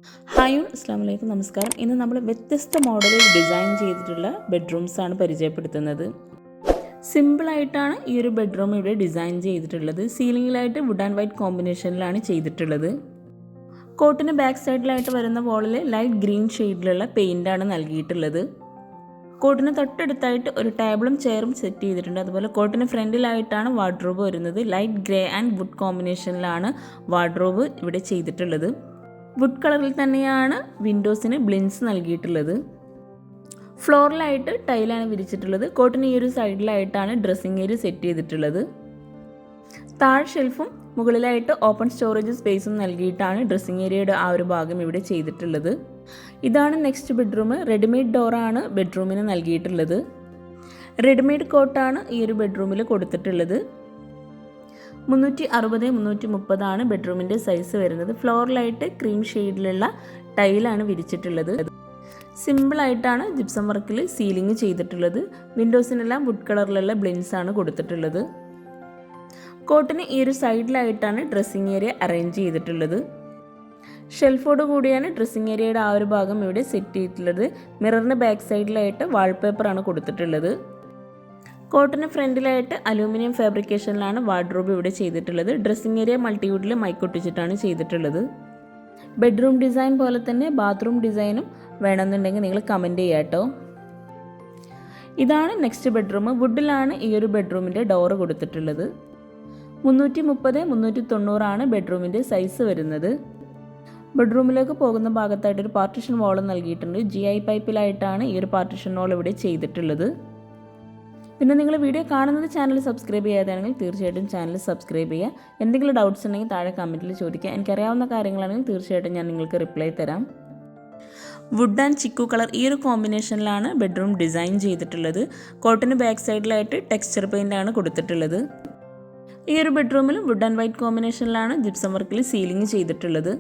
Hi അസ്സാം വലൈക്കും നമസ്കാരം. ഇന്ന് നമ്മൾ വ്യത്യസ്ത മോഡലിൽ ഡിസൈൻ ചെയ്തിട്ടുള്ള ബെഡ്റൂംസാണ് പരിചയപ്പെടുത്തുന്നത്. സിമ്പിളായിട്ടാണ് ഈ ഒരു ബെഡ്റൂം ഇവിടെ ഡിസൈൻ ചെയ്തിട്ടുള്ളത്. സീലിങ്ങിലായിട്ട് വുഡ് ആൻഡ് വൈറ്റ് കോമ്പിനേഷനിലാണ് ചെയ്തിട്ടുള്ളത്. കോട്ടിന് ബാക്ക് സൈഡിലായിട്ട് വരുന്ന വോളിൽ ലൈറ്റ് ഗ്രീൻ ഷെയ്ഡിലുള്ള പെയിൻ്റാണ് നൽകിയിട്ടുള്ളത്. കോട്ടിന് തൊട്ടടുത്തായിട്ട് ഒരു ടേബിളും ചെയറും സെറ്റ് ചെയ്തിട്ടുണ്ട്. അതുപോലെ കോട്ടിന് ഫ്രണ്ടിലായിട്ടാണ് വാർഡ്രോബ് വരുന്നത്. ലൈറ്റ് ഗ്രേ ആൻഡ് വുഡ് കോമ്പിനേഷനിലാണ് വാർഡ്രോബ് ഇവിടെ ചെയ്തിട്ടുള്ളത്. വുഡ് കളറിൽ തന്നെയാണ് വിൻഡോസിന് ബ്ലിൻസ് നൽകിയിട്ടുള്ളത്. ഫ്ലോറിലായിട്ട് ടൈലാണ് വിരിച്ചിട്ടുള്ളത്. കോട്ടിന് ഈ ഒരു സൈഡിലായിട്ടാണ് ഡ്രസ്സിംഗ് ഏരിയ സെറ്റ് ചെയ്തിട്ടുള്ളത്. താഴെ ഷെൽഫും മുകളിലായിട്ട് ഓപ്പൺ സ്റ്റോറേജ് സ്പേസും നൽകിയിട്ടാണ് ഡ്രസ്സിംഗ് ഏരിയയുടെ ആ ഒരു ഭാഗം ഇവിടെ ചെയ്തിട്ടുള്ളത്. ഇതാണ് നെക്സ്റ്റ് ബെഡ്റൂം. റെഡിമെയ്ഡ് ഡോറാണ് ബെഡ്റൂമിന് നൽകിയിട്ടുള്ളത്. റെഡിമെയ്ഡ് കോട്ടാണ് ഈ ഒരു ബെഡ്റൂമിൽ കൊടുത്തിട്ടുള്ളത്. 360-330 ബെഡ്റൂമിൻ്റെ സൈസ് വരുന്നത്. ഫ്ലോറിലായിട്ട് ക്രീം ഷെയ്ഡിലുള്ള ടൈലാണ് വിരിച്ചിട്ടുള്ളത്. സിമ്പിളായിട്ടാണ് ജിപ്സം വർക്കിൽ സീലിംഗ് ചെയ്തിട്ടുള്ളത്. വിൻഡോസിനെല്ലാം വുഡ് കളറിലുള്ള ബ്ലിൻസ് ആണ് കൊടുത്തിട്ടുള്ളത്. കോട്ടിന് ഈ ഒരു സൈഡിലായിട്ടാണ് ഡ്രസ്സിംഗ് ഏരിയ അറേഞ്ച് ചെയ്തിട്ടുള്ളത്. ഷെൽഫോട് കൂടിയാണ് ഡ്രസ്സിംഗ് ഏരിയയുടെ ആ ഒരു ഭാഗം ഇവിടെ സെറ്റ് ചെയ്തിട്ടുള്ളത്. മിററിന് ബാക്ക് സൈഡിലായിട്ട് വാൾപേപ്പറാണ് കൊടുത്തിട്ടുള്ളത്. കോട്ടിന് ഫ്രണ്ടിലായിട്ട് അലൂമിനിയം ഫാബ്രിക്കേഷനിലാണ് വാർഡ്രോബ് ഇവിടെ ചെയ്തിട്ടുള്ളത്. ഡ്രസ്സിംഗ് ഏരിയ മൾട്ടിവുഡിൽ മൈക്കൊട്ടിച്ചിട്ടാണ് ചെയ്തിട്ടുള്ളത്. ബെഡ്റൂം ഡിസൈൻ പോലെ തന്നെ ബാത്റൂം ഡിസൈനും വേണമെന്നുണ്ടെങ്കിൽ നിങ്ങൾ കമൻറ്റ് ചെയ്യാം കേട്ടോ. ഇതാണ് നെക്സ്റ്റ് ബെഡ്റൂം. വുഡിലാണ് ഈ ഒരു ബെഡ്റൂമിൻ്റെ ഡോറ് കൊടുത്തിട്ടുള്ളത്. 330-390 ബെഡ്റൂമിൻ്റെ സൈസ് വരുന്നത്. ബെഡ്റൂമിലേക്ക് പോകുന്ന ഭാഗത്തായിട്ട് ഒരു പാർട്ടീഷൻ വാൾ നൽകിയിട്ടുണ്ട്. GI പൈപ്പിലായിട്ടാണ് ഈ ഒരു പാർട്ടീഷൻ വാൾ ഇവിടെ ചെയ്തിട്ടുള്ളത്. പിന്നെ നിങ്ങൾ വീഡിയോ കാണുന്നത് ചാനൽ സബ്സ്ക്രൈബ് ചെയ്യാതാണെങ്കിൽ തീർച്ചയായിട്ടും ചാനൽ സബ്സ്ക്രൈബ് ചെയ്യുക. എന്തെങ്കിലും ഡൗട്ട്സ് ഉണ്ടെങ്കിൽ താഴെ കമൻറ്റിൽ ചോദിക്കുക. എനിക്കറിയാവുന്ന കാര്യങ്ങളാണെങ്കിൽ തീർച്ചയായിട്ടും ഞാൻ നിങ്ങൾക്ക് റിപ്ലൈ തരാം. വുഡ് ആൻഡ് ചിക്കു കളർ ഈ ഒരു കോമ്പിനേഷനിലാണ് ബെഡ്റൂം ഡിസൈൻ ചെയ്തിട്ടുള്ളത്. കോട്ടിന് ബാക്ക് സൈഡിലായിട്ട് ടെക്സ്ചർ പെയിൻ്റാണ് കൊടുത്തിട്ടുള്ളത്. ഈ ഒരു ബെഡ്റൂമിലും വുഡ് ആൻഡ് വൈറ്റ് കോമ്പിനേഷനിലാണ് ജിപ്സം വർക്കിൽ സീലിംഗ് ചെയ്തിട്ടുള്ളത്.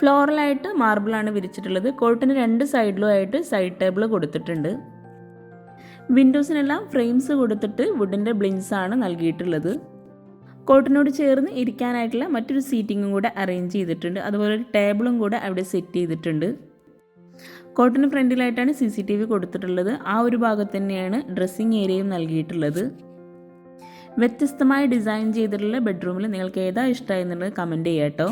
ഫ്ലോറിലായിട്ട് മാർബിളാണ് വിരിച്ചിട്ടുള്ളത്. കോട്ടിന് രണ്ട് സൈഡിലുമായിട്ട് സൈഡ് ടേബിൾ കൊടുത്തിട്ടുണ്ട്. വിൻഡോസിനെല്ലാം ഫ്രെയിംസ് കൊടുത്തിട്ട് വുഡിൻ്റെ ബ്ലിൻസ് ആണ് നൽകിയിട്ടുള്ളത്. കോട്ടിനോട് ചേർന്ന് ഇരിക്കാനായിട്ടുള്ള മറ്റൊരു സീറ്റിങ്ങും കൂടെ അറേഞ്ച് ചെയ്തിട്ടുണ്ട്. അതുപോലെ ഒരു ടേബിളും കൂടെ അവിടെ സെറ്റ് ചെയ്തിട്ടുണ്ട്. കോട്ടിന് ഫ്രണ്ടിലായിട്ടാണ് CCTV കൊടുത്തിട്ടുള്ളത്. ആ ഒരു ഭാഗത്ത് തന്നെയാണ് ഡ്രസ്സിംഗ് ഏരിയയും നൽകിയിട്ടുള്ളത്. വ്യത്യസ്തമായി ഡിസൈൻ ചെയ്തിട്ടുള്ള ബെഡ്റൂമിൽ നിങ്ങൾക്ക് ഏതാ ഇഷ്ടമായെന്നുള്ളത് കമൻറ്റ് ചെയ്യാം കേട്ടോ.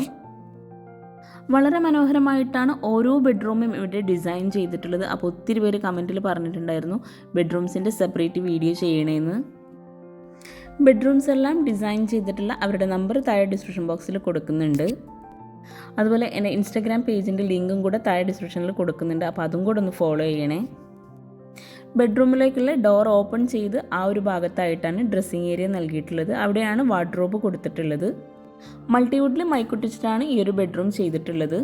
വളരെ മനോഹരമായിട്ടാണ് ഓരോ ബെഡ്റൂമും ഇവിടെ ഡിസൈൻ ചെയ്തിട്ടുള്ളത്. അപ്പോൾ ഒത്തിരി പേര് കമൻറ്റിൽ പറഞ്ഞിട്ടുണ്ടായിരുന്നു ബെഡ്റൂംസിൻ്റെ സെപ്പറേറ്റ് വീഡിയോ ചെയ്യണമെന്ന്. ബെഡ്റൂംസ് എല്ലാം ഡിസൈൻ ചെയ്തിട്ടുള്ള അവരുടെ നമ്പർ താഴെ ഡിസ്ക്രിപ്ഷൻ ബോക്സിൽ കൊടുക്കുന്നുണ്ട്. അതുപോലെ എൻ്റെ ഇൻസ്റ്റാഗ്രാം പേജിൻ്റെ ലിങ്കും കൂടെ താഴെ ഡിസ്ക്രിപ്ഷനിൽ കൊടുക്കുന്നുണ്ട്. അപ്പോൾ അതും കൂടെ ഒന്ന് ഫോളോ ചെയ്യണേ. ബെഡ്റൂമിലേക്കുള്ള ഡോർ ഓപ്പൺ ചെയ്ത് ആ ഒരു ഭാഗത്തായിട്ടാണ് ഡ്രസ്സിംഗ് ഏരിയ നൽകിയിട്ടുള്ളത്. അവിടെയാണ് വാർഡ്രോബ് കൊടുത്തിട്ടുള്ളത്. മൾട്ടിവുഡിൽ മൈക്കൊട്ടിച്ചിട്ടാണ് ഈ ഒരു ബെഡ്റൂം ചെയ്തിട്ടുള്ളത്.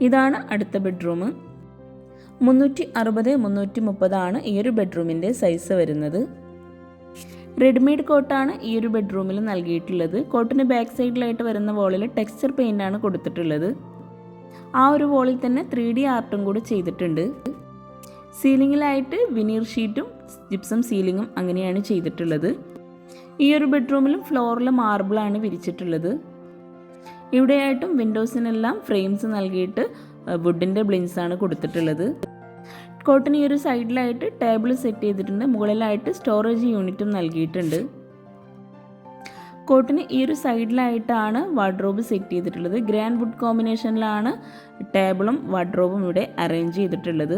ഇതാണ് അടുത്ത ബെഡ്റൂം. 360-330 ഈ ഒരു ബെഡ്റൂമിൻ്റെ സൈസ് വരുന്നത്. റെഡിമെയ്ഡ് കോട്ടാണ് ഈ ഒരു ബെഡ്റൂമിൽ നൽകിയിട്ടുള്ളത്. കോട്ടിന് ബാക്ക് സൈഡിലായിട്ട് വരുന്ന വോളിൽ ടെക്സ്ചർ പെയിൻ്റാണ് കൊടുത്തിട്ടുള്ളത്. ആ ഒരു വോളിൽ തന്നെ 3D ആർട്ടും കൂടി ചെയ്തിട്ടുണ്ട്. സീലിങ്ങിലായിട്ട് വിനീർ ഷീറ്റും ജിപ്സം സീലിങ്ങും അങ്ങനെയാണ് ചെയ്തിട്ടുള്ളത്. ഈ ഒരു ബെഡ്റൂമിലും ഫ്ലോറിൽ മാർബിളാണ് വിരിച്ചിട്ടുള്ളത്. ഇവിടെയായിട്ടും വിൻഡോസിനെല്ലാം ഫ്രെയിംസ് നൽകിയിട്ട് വുഡിൻ്റെ ബ്ലിൻസാണ് കൊടുത്തിട്ടുള്ളത്. കോട്ടിന് ഈ ഒരു സൈഡിലായിട്ട് ടേബിൾ സെറ്റ് ചെയ്തിട്ടുണ്ട്. മുകളിലായിട്ട് സ്റ്റോറേജ് യൂണിറ്റും നൽകിയിട്ടുണ്ട്. കോട്ടിന് ഈ ഒരു സൈഡിലായിട്ടാണ് വാർഡ്രോബ് സെറ്റ് ചെയ്തിട്ടുള്ളത്. ഗ്രാൻഡ് വുഡ് കോമ്പിനേഷനിലാണ് ടേബിളും വാർഡ്രോബും ഇവിടെ അറേഞ്ച് ചെയ്തിട്ടുള്ളത്.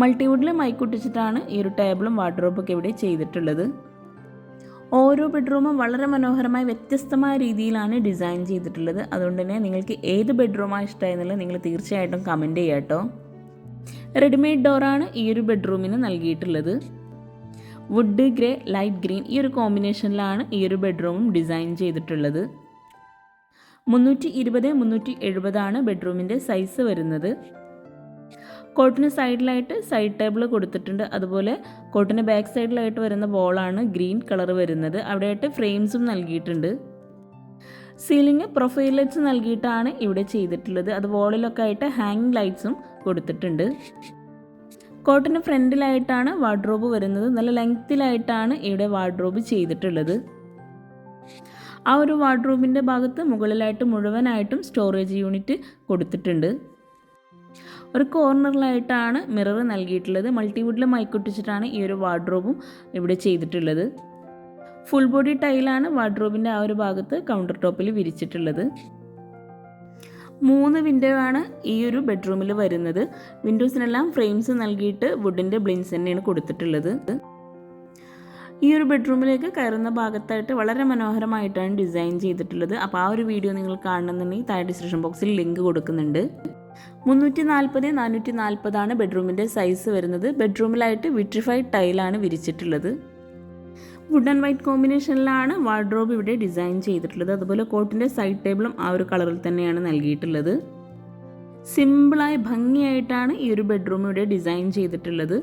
മൾട്ടിവുഡിൽ മൈക്കൊട്ടിച്ചിട്ടാണ് ഈ ഒരു ടേബിളും വാർഡ്രോബൊക്കെ ഇവിടെ ചെയ്തിട്ടുള്ളത്. ഓരോ ബെഡ്റൂമും വളരെ മനോഹരമായ വ്യത്യസ്തമായ രീതിയിലാണ് ഡിസൈൻ ചെയ്തിട്ടുള്ളത്. അതുകൊണ്ട് തന്നെ നിങ്ങൾക്ക് ഏത് ബെഡ്റൂമാണ് ഇഷ്ടമായെന്നുള്ളത് നിങ്ങൾ തീർച്ചയായിട്ടും കമൻറ്റ് ചെയ്യാം കേട്ടോ. റെഡിമെയ്ഡ് ഡോറാണ് ഈ ഒരു ബെഡ്റൂമിന് നൽകിയിട്ടുള്ളത്. വുഡ് ഗ്രേ ലൈറ്റ് ഗ്രീൻ ഈ ഒരു കോമ്പിനേഷനിലാണ് ഈ ഒരു ബെഡ്റൂമും ഡിസൈൻ ചെയ്തിട്ടുള്ളത്. 320-370 ബെഡ്റൂമിൻ്റെ സൈസ് വരുന്നത്. കോട്ടിന് സൈഡിലായിട്ട് സൈഡ് ടേബിൾ കൊടുത്തിട്ടുണ്ട്. അതുപോലെ കോട്ടിന് ബാക്ക് സൈഡിലായിട്ട് വരുന്ന വോളാണ് ഗ്രീൻ കളർ വരുന്നത്. അവിടെയായിട്ട് ഫ്രെയിംസും നൽകിയിട്ടുണ്ട്. സീലിംഗ് പ്രൊഫൈൽ ലൈറ്റ്സ് നൽകിയിട്ടാണ് ഇവിടെ ചെയ്തിട്ടുള്ളത്. അത് വോളിലൊക്കെ ആയിട്ട് ഹാങ്ങിങ് ലൈറ്റ്സും കൊടുത്തിട്ടുണ്ട്. കോട്ടിന് ഫ്രണ്ടിലായിട്ടാണ് വാർഡ്രോബ് വരുന്നത്. നല്ല ലെങ്ത്തിലായിട്ടാണ് ഇവിടെ വാർഡ്രോബ് ചെയ്തിട്ടുള്ളത്. ആ ഒരു വാർഡ്രോബിൻ്റെ ഭാഗത്ത് മുകളിലായിട്ട് മുഴുവനായിട്ടും സ്റ്റോറേജ് യൂണിറ്റ് കൊടുത്തിട്ടുണ്ട്. ഒരു കോർണറിലായിട്ടാണ് മിറർ നൽകിയിട്ടുള്ളത്. മൾട്ടിവുഡിൽ മൈക്കൊട്ടിച്ചിട്ടാണ് ഈ ഒരു വാർഡ്രോബും ഇവിടെ ചെയ്തിട്ടുള്ളത്. ഫുൾ ബോഡി ടൈലാണ് വാർഡ്രോബിൻ്റെ ആ ഒരു ഭാഗത്ത് കൗണ്ടർ ടോപ്പിൽ വിരിച്ചിട്ടുള്ളത്. 3 വിൻഡോ ആണ് ഈ ഒരു ബെഡ്റൂമിൽ വരുന്നത്. വിൻഡോസിനെല്ലാം ഫ്രെയിംസ് നൽകിയിട്ട് വുഡിൻ്റെ ബ്ലിൻസ് തന്നെയാണ് കൊടുത്തിട്ടുള്ളത്. ഈ ഒരു ബെഡ്റൂമിലേക്ക് കയറുന്ന ഭാഗത്തായിട്ട് വളരെ മനോഹരമായിട്ടാണ് ഡിസൈൻ ചെയ്തിട്ടുള്ളത്. അപ്പോൾ ആ ഒരു വീഡിയോ നിങ്ങൾ കാണണമെന്നുണ്ടെങ്കിൽ താഴെ ഡിസ്ക്രിപ്ഷൻ ബോക്സിൽ ലിങ്ക് കൊടുക്കുന്നുണ്ട്. 340x440 ആണ് ബെഡ്റൂമിൻ്റെ സൈസ് വരുന്നത്. ബെഡ്റൂമിലായിട്ട് വിട്രിഫൈഡ് ടൈലാണ് വിരിച്ചിട്ടുള്ളത്. വുഡ് ആൻഡ് വൈറ്റ് കോമ്പിനേഷനിലാണ് വാർഡ്രോബ് ഇവിടെ ഡിസൈൻ ചെയ്തിട്ടുള്ളത്. അതുപോലെ കോട്ടിൻ്റെ സൈഡ് ടേബിളും ആ ഒരു കളറിൽ തന്നെയാണ് നൽകിയിട്ടുള്ളത്. സിമ്പിളായി ഭംഗിയായിട്ടാണ് ഈ ഒരു ബെഡ്റൂം ഇവിടെ ഡിസൈൻ ചെയ്തിട്ടുള്ളത്.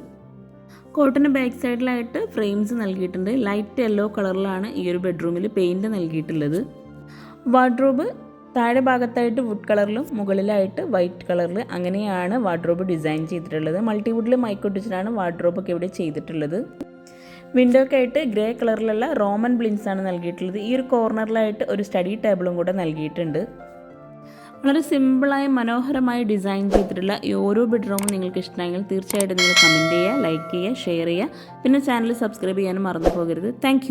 കോട്ടിന് ബാക്ക് സൈഡിലായിട്ട് ഫ്രെയിംസ് നൽകിയിട്ടുണ്ട്. ലൈറ്റ് യെല്ലോ കളറിലാണ് ഈ ഒരു ബെഡ്റൂമിൽ പെയിൻറ് നൽകിയിട്ടുള്ളത്. വാർഡ്രോബ് താഴെ ഭാഗത്തായിട്ട് വുഡ് കളറിലും മുകളിലായിട്ട് വൈറ്റ് കളറിൽ അങ്ങനെയാണ് വാർഡ്രോബ് ഡിസൈൻ ചെയ്തിട്ടുള്ളത്. മൾട്ടിവുഡിൽ മൈക്കൊട്ടിച്ചിട്ടാണ് വാർഡ്രോബൊക്കെ ഇവിടെ ചെയ്തിട്ടുള്ളത്. വിൻഡോക്കായിട്ട് ഗ്രേ കളറിലുള്ള റോമൻ ബ്ലിൻസ് ആണ് നൽകിയിട്ടുള്ളത്. ഈ ഒരു കോർണറിലായിട്ട് ഒരു സ്റ്റഡി ടേബിളും കൂടെ നൽകിയിട്ടുണ്ട്. വളരെ സിമ്പിളായി മനോഹരമായി ഡിസൈൻ ചെയ്തിട്ടുള്ള ഈ ഓരോ ബെഡ്റൂമും നിങ്ങൾക്ക് ഇഷ്ടമായെങ്കിൽ തീർച്ചയായിട്ടും നിങ്ങൾ കമൻറ്റ് ചെയ്യുക, ലൈക്ക് ചെയ്യുക, ഷെയർ ചെയ്യുക. പിന്നെ ചാനൽ സബ്സ്ക്രൈബ് ചെയ്യാനും മറന്നു പോകരുത്. താങ്ക്